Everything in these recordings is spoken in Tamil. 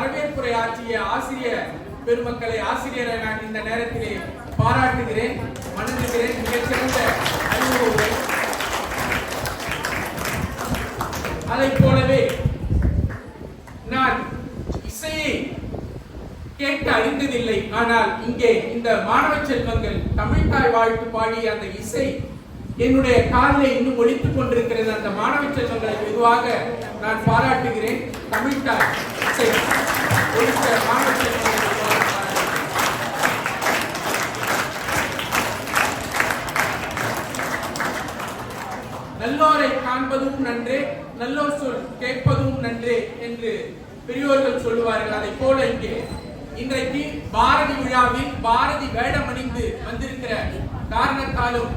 வரவேற்புரை ஆற்றிய ஆசிரியர் பெருமக்களை, ஆசிரியரை நான் இந்த நேரத்திலே பாராட்டுகிறேன், வணங்குகிறேன். மிகச்சிறந்த அறிவுரை. அதை போலவே நான் இசையை கேட்க அறிந்ததில்லை, ஆனால் இங்கே இந்த மாணவ செல்வங்கள் தமிழ்தாய் வாழ்த்து பாடிய அந்த இசை என்னுடைய காதிலே இன்னும் ஒலித்துக் கொண்டிருக்கிறது. அந்த மாணவ செல்வங்களை பொதுவாக நான் பாராட்டுகிறேன். தமிழ்தாய் இசை ஒலித்த மாணவ செல்வங்களை நல்லோரை காண்பதும் நன்றே, நல்லோர் சொல் கேட்பதும் நன்றே என்று பெரியோர்கள் சொல்லுவார்கள். அதை போல இங்கே இன்றைக்கு பாரதி விழாவில் பாரதி வேடம் அணிந்து வந்திருக்கிற காரணத்தாலும்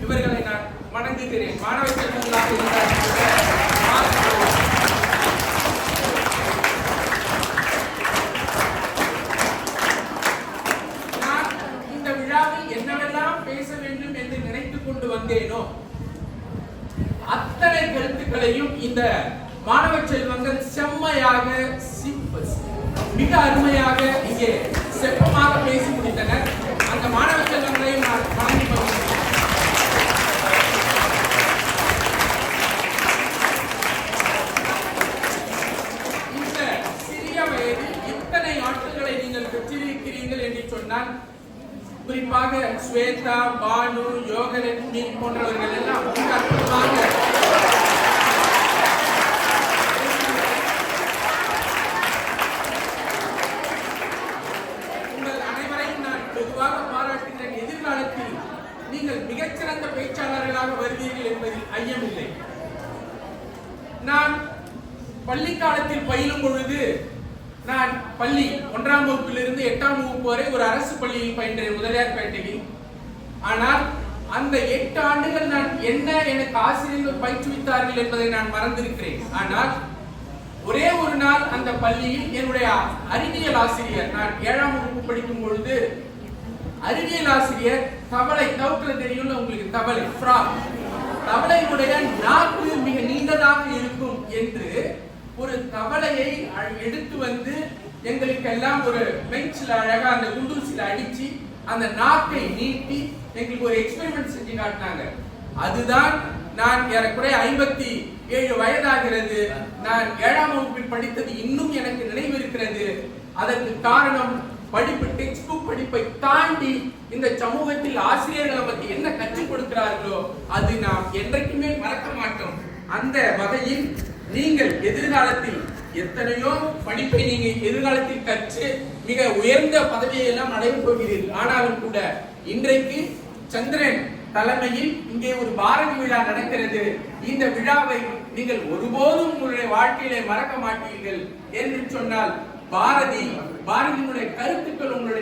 இவர்களை நான் வணங்குகிறேன். மாணவ செல்வங்களாக நான் இந்த விழாவில் என்னவெல்லாம் பேச வேண்டும் என்று நினைத்துக் கொண்டு வந்தேனோ அத்தனை கருத்துக்களையும் இந்த மாணவ செல்வங்கள் செம்மையாக, மிக அருமையாக இங்கே செப்பமாக பேசி முடித்தனர். அந்த மாணவ செல்வங்களையும் நான் வணங்கி வருகிறேன். இந்த சிறிய வயதில் இத்தனை ஆற்றல்களை நீங்கள் பெற்றிருக்கிறீர்கள் என்று சொன்னால், குறிப்பாக ஸ்வேதா, பானு, யோகலட்சுமி போன்றவர்கள் எல்லாம் அற்புதமாக உங்கள் அனைவரையும் நான் பொதுவாக பாராட்டுகிறேன். எதிர்காலத்தில் நீங்கள் மிகச்சிறந்த பேச்சாளர்களாக வருவீர்கள் என்பதில் ஐயமில்லை. நான் பள்ளி காலத்தில் பயிலும் பொழுது, நான் பள்ளி 1ஆம் வகுப்பிலிருந்து 8ஆம் வகுப்பு வரை ஒரு அரசு பள்ளியில் பயின்றேன், முதலியார்பேட்டையில். ஆனால் அந்த 8 ஆண்டுகள் நான் என்ன எனக்கு ஆசிரியர்கள் பயிற்றுவித்தார்கள் என்பதை நான் மறந்திருக்கிறேன். ஆனால் ஒரே ஒரு நாள் அந்த பள்ளியில் என்னுடைய அறிவியல் ஆசிரியர், நான் 7ஆம் வகுப்பு படிக்கும் பொழுது அறிவியல் ஆசிரியர் தவளை, தவுக்கல தெரியும்ல உங்களுக்கு, தவளை, ஃப்ராக், தவளையுடைய நாக்கு மிக நீண்டதாக இருக்கும் என்று ஒரு தவளையை எடுத்து வந்து எங்களுக்கு எல்லாம் ஒரு பெஞ்சில் அழகா அந்த குண்டூசில அடிச்சு அந்த நாக்கை நீட்டி எங்களுக்கு ஒரு எக்ஸ்பெரிமெண்ட் செஞ்சு காட்டினாங்க. அதுதான் நான் ஏறக்குறைய 57 வயதாகிறது. நான் 7ஆம் வகுப்பில் படித்தது இன்னும் எனக்கு நினைவிருக்கிறது. அதற்கு காரணம் படிப்பு, டெக்ஸ்ட் புக் படிப்பை தாண்டி இந்த சமூகத்தில் ஆசிரியர்களை பற்றி என்ன கற்றுக் கொடுக்கிறார்களோ அது நாம் என்றைக்குமே மறக்க மாட்டோம். அந்த வகையில் நீங்கள் எதிர்காலத்தில் எத்தனையோ படிப்பை நீங்க எதிர்காலத்தில் கற்று மிக உயர்ந்த பதவியை எல்லாம் அடைய போகிறீர்கள். ஆனாலும் கூட இன்றைக்கு சந்திரன் தலைமையில் இங்கே ஒரு பாரதி விழா நடக்கிறது. இந்த விழாவை நீங்கள் ஒருபோதும் உங்களுடைய வாழ்க்கையிலே மறக்க மாட்டீர்கள் என்று சொன்னால் பாரதியினுடைய கருத்துக்கள் உங்களுடைய